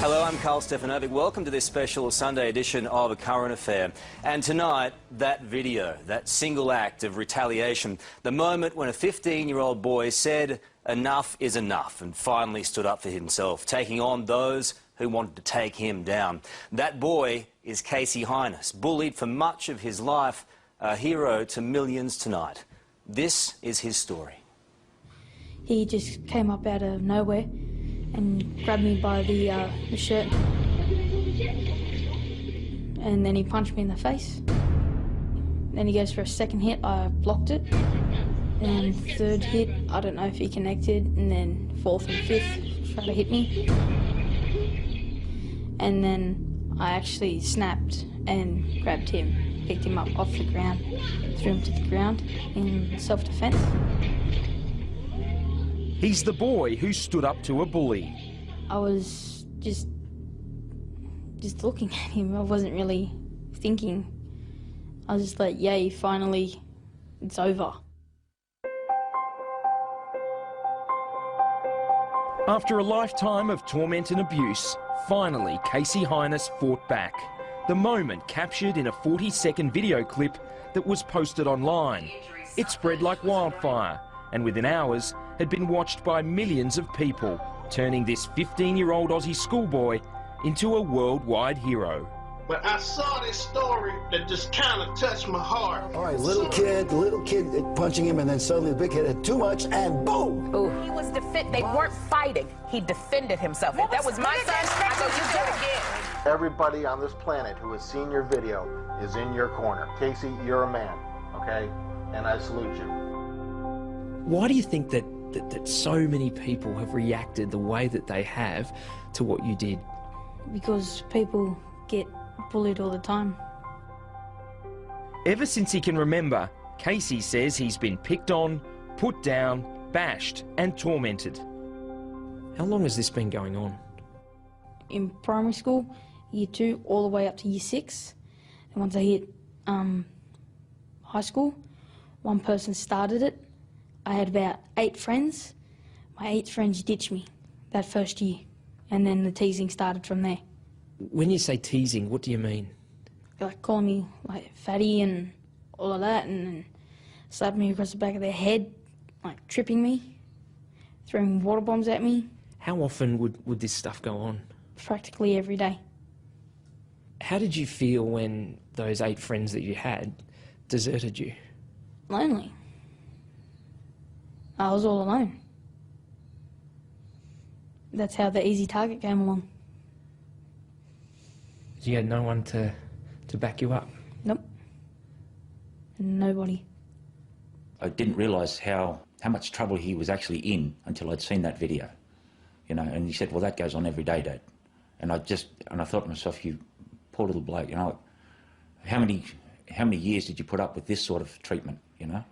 Hello, I'm Carl Stefanovic. Welcome to this special Sunday edition of A Current Affair. And tonight, that video, that single act of retaliation, the moment when a 15-year-old boy said enough is enough and finally stood up for himself, taking on those who wanted to take him down. That boy is Casey Heynes, bullied for much of his life, a hero to millions tonight. This is his story. He just came up out of nowhere and grabbed me by the shirt, and then he punched me in the face. Then he goes for a second hit, I blocked it, and third hit, I don't know if he connected, and then fourth and fifth tried to hit me. And then I actually snapped and grabbed him, picked him up off the ground, threw him to the ground in self-defense. He's the boy who stood up to a bully. I was just looking at him. I wasn't really thinking. I was just like, yay, finally, it's over. After a lifetime of torment and abuse, finally Casey Heynes fought back. The moment captured in a 40-second video clip that was posted online. It spread like wildfire, and within hours had been watched by millions of people, turning this 15-year-old Aussie schoolboy into a worldwide hero. But I saw this story that just kind of touched my heart. All right, little kid punching him, and then suddenly the big kid had too much, and boom! Ooh. He was they weren't fighting. He defended himself. If that was my son, I go, you do it again. Everybody on this planet who has seen your video is in your corner. Casey, you're a man, okay? And I salute you. Why do you think that so many people have reacted the way that they have to what you did? Because people get bullied all the time. Ever since he can remember, Casey says he's been picked on, put down, bashed and tormented. How long has this been going on? In primary school, year 2, all the way up to year 6. And once I hit high school, one person started it. I had about 8 friends. My 8 friends ditched me that first year, and then the teasing started from there. When you say teasing, what do you mean? Like calling me like fatty and all of that, and slapping me across the back of their head, like tripping me, throwing water bombs at me. How often would this stuff go on? Practically every day. How did you feel when those 8 friends that you had deserted you? Lonely. I was all alone. That's how the easy target came along. You had no one to back you up? Nope. Nobody. I didn't realise how much trouble he was actually in until I'd seen that video, you know. And he said, "Well, that goes on every day, Dad." And I thought to myself, "You poor little bloke, you know, how many years did you put up with this sort of treatment, you know?"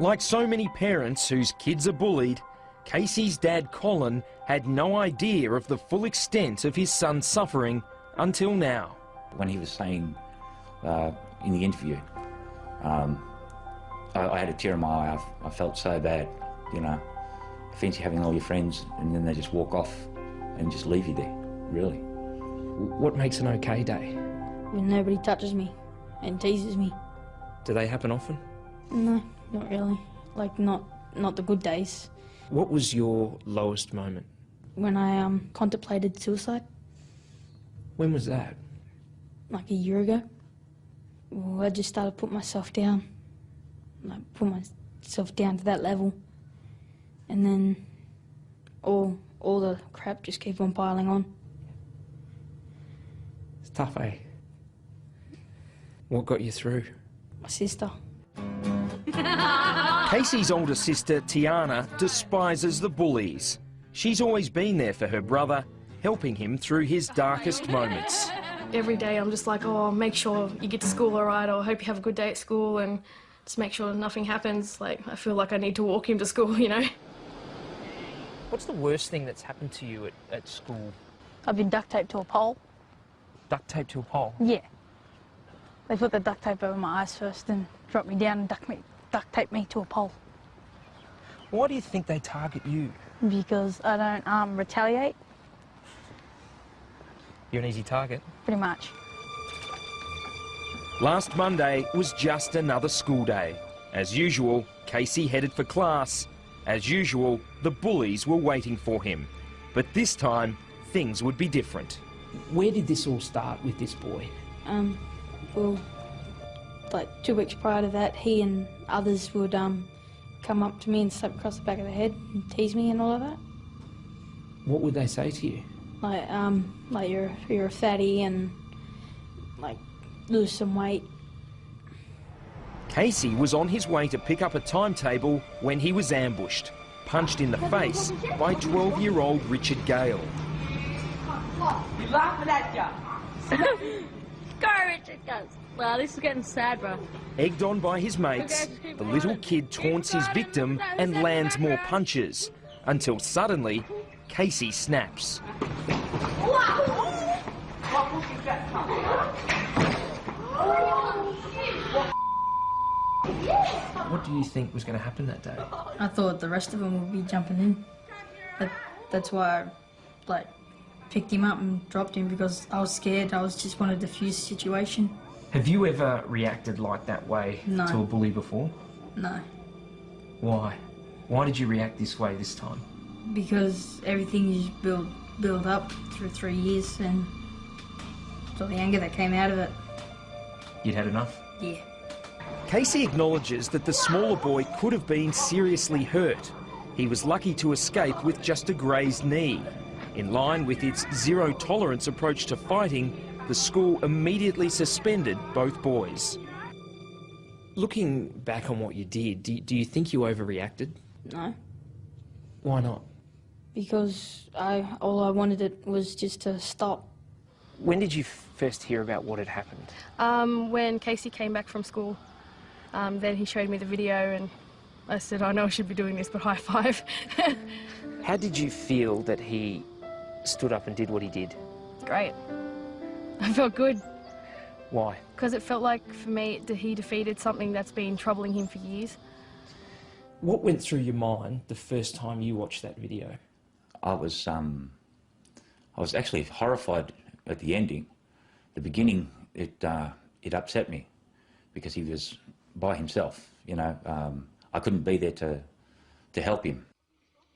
Like so many parents whose kids are bullied, Casey's dad, Colin, had no idea of the full extent of his son's suffering until now. When he was saying in the interview, I had a tear in my eye. I felt so bad, you know. Fancy having all your friends and then they just walk off and just leave you there, really. What makes an okay day? When nobody touches me and teases me. Do they happen often? No, not really. Like, not the good days. What was your lowest moment? When I contemplated suicide. When was that? Like a year ago. Well, I just started putting myself down. Like, put myself down to that level. And then all the crap just keep on piling on. It's tough, eh? What got you through? My sister. Casey's older sister, Tiana, despises the bullies. She's always been there for her brother, helping him through his darkest moments. Every day I'm just like, oh, make sure you get to school all right, or hope you have a good day at school, and just make sure nothing happens. Like, I feel like I need to walk him to school, you know? What's the worst thing that's happened to you at school? I've been duct taped to a pole. Duct taped to a pole? Yeah. They put the duct tape over my eyes first and dropped me down and duct taped me to a pole. Why do you think they target you? Because I don't retaliate. You're an easy target. Pretty much. Last Monday was just another school day. As usual, Casey headed for class. As usual, the bullies were waiting for him. But this time, things would be different. Where did this all start with this boy? Well, like 2 weeks prior to that, he and others would come up to me and slap across the back of the head and tease me and all of that. What would they say to you? Like you're a fatty and like lose some weight. Casey was on his way to pick up a timetable when he was ambushed, punched in the face by 12-year-old Richard Gale. You laughing at ya? Go, Richard, go. Wow, this is getting sad, bro. Egged on by his mates, the little kid taunts his victim and lands more punches, until suddenly, Casey snaps. What do you think was going to happen that day? I thought the rest of them would be jumping in. That's why I picked him up and dropped him, because I was scared. I just wanted to defuse the situation. Have you ever reacted like that way No. to a bully before? No, Why? Why did you react this way this time? because everything is build up through 3 years, and so the anger that came out of it. You'd had enough? Yeah. Casey acknowledges that the smaller boy could have been seriously hurt. He was lucky to escape with just a grazed knee. In line with its zero-tolerance approach to fighting, the school immediately suspended both boys. Looking back on what you did, do you think you overreacted? No, Why not? because all I wanted it was just to stop. When did you first hear about what had happened? When Casey came back from school, then he showed me the video and I said, I know I should be doing this, but high five. How did you feel that he stood up and did what he did? Great. I felt good, Why? because it felt like, for me, he defeated something that's been troubling him for years. What went through your mind the first time you watched that video? I was actually horrified at the ending. The beginning, it upset me because he was by himself. You know, I couldn't be there to help him.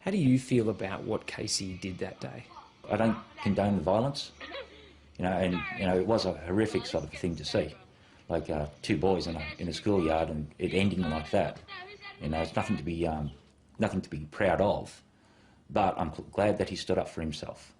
How do you feel about what Casey did that day? I don't condone the violence, you know, and you know it was a horrific sort of thing to see, like 2 boys in a schoolyard and it ending like that. You know, it's nothing to be proud of, but I'm glad that he stood up for himself.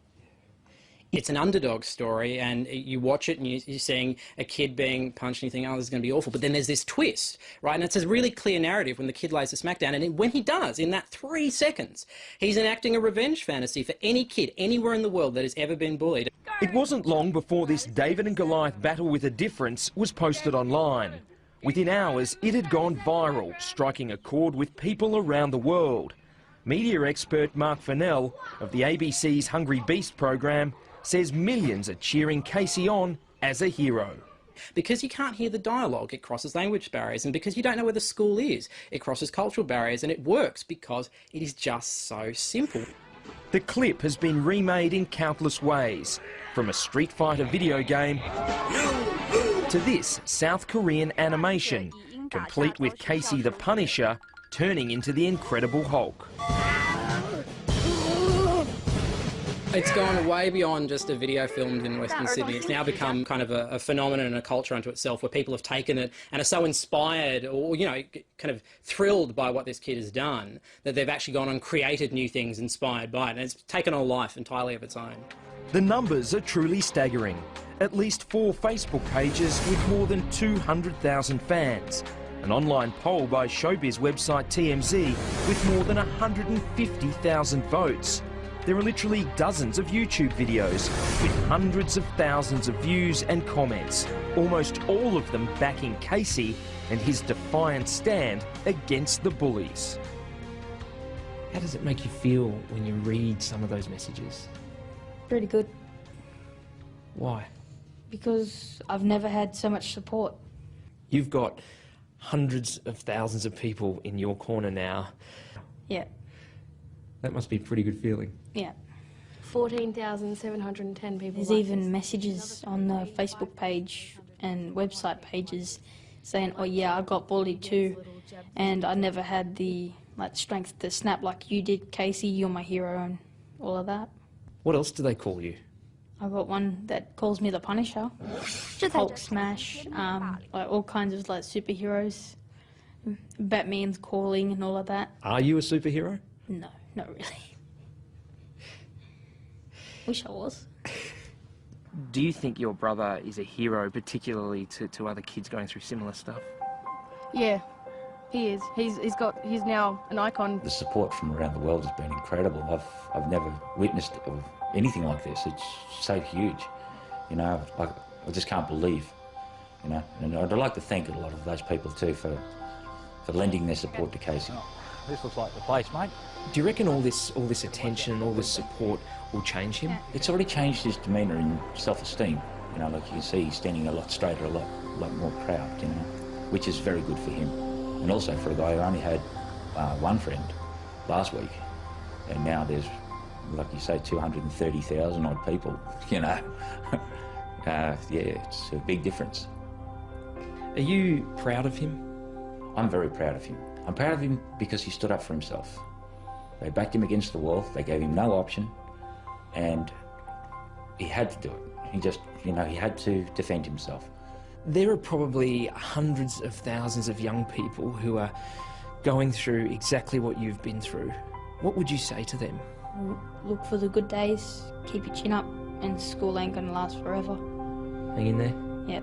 It's an underdog story, and you watch it and you're seeing a kid being punched and you think, oh, this is going to be awful. But then there's this twist, right? And it's a really clear narrative when the kid lays the smack down. And when he does, in that 3 seconds, he's enacting a revenge fantasy for any kid anywhere in the world that has ever been bullied. It wasn't long before this David and Goliath battle with a difference was posted online. Within hours, it had gone viral, striking a chord with people around the world. Media expert Mark Fennell of the ABC's Hungry Beast program says millions are cheering Casey on as a hero. Because you can't hear the dialogue, it crosses language barriers, and because you don't know where the school is, it crosses cultural barriers, and it works because it is just so simple. The clip has been remade in countless ways, from a Street Fighter video game to this South Korean animation, complete with Casey the Punisher turning into the Incredible Hulk. It's gone way beyond just a video filmed in Western Sydney. It's now become kind of a phenomenon and a culture unto itself, where people have taken it and are so inspired or, you know, kind of thrilled by what this kid has done that they've actually gone and created new things inspired by it. And it's taken on a life entirely of its own. The numbers are truly staggering. At least 4 Facebook pages with more than 200,000 fans. An online poll by showbiz website TMZ with more than 150,000 votes. There are literally dozens of YouTube videos with hundreds of thousands of views and comments, almost all of them backing Casey and his defiant stand against the bullies. How does it make you feel when you read some of those messages? Pretty good, Why? because I've never had so much support. You've got hundreds of thousands of people in your corner now. Yeah, That must be a pretty good feeling. yeah. 14,710 people. There's like even this. messages on the Facebook page and website pages saying, oh yeah, I got bullied too, and I never had the strength to snap like you did, Casey, you're my hero, and all of that. What else do they call you? I got one that calls me the Punisher, Hulk Smash, like all kinds of superheroes, Batman's calling and all of that. Are you a superhero? No, not really. Wish I was. Do you think your brother is a hero, particularly to other kids going through similar stuff? Yeah, he is. He's now an icon. The support from around the world has been incredible. I've never witnessed anything like this. It's so huge, you know. I just can't believe, you know. And I'd like to thank a lot of those people too for lending their support to Casey. This looks like the place, mate. Do you reckon all this attention, all this support will change him? It's already changed his demeanour and self-esteem. You know, like you can see, he's standing a lot straighter, a lot more proud, you know, which is very good for him. And also for a guy who only had one friend last week, and now there's, like you say, 230,000 odd people, you know. Yeah, it's a big difference. Are you proud of him? I'm very proud of him. I'm proud of him because he stood up for himself. They backed him against the wall, they gave him no option, and he had to do it. He just, you know, he had to defend himself. There are probably hundreds of thousands of young people who are going through exactly what you've been through. What would you say to them? Look for the good days, keep your chin up, and school ain't gonna last forever. Hang in there. Yep.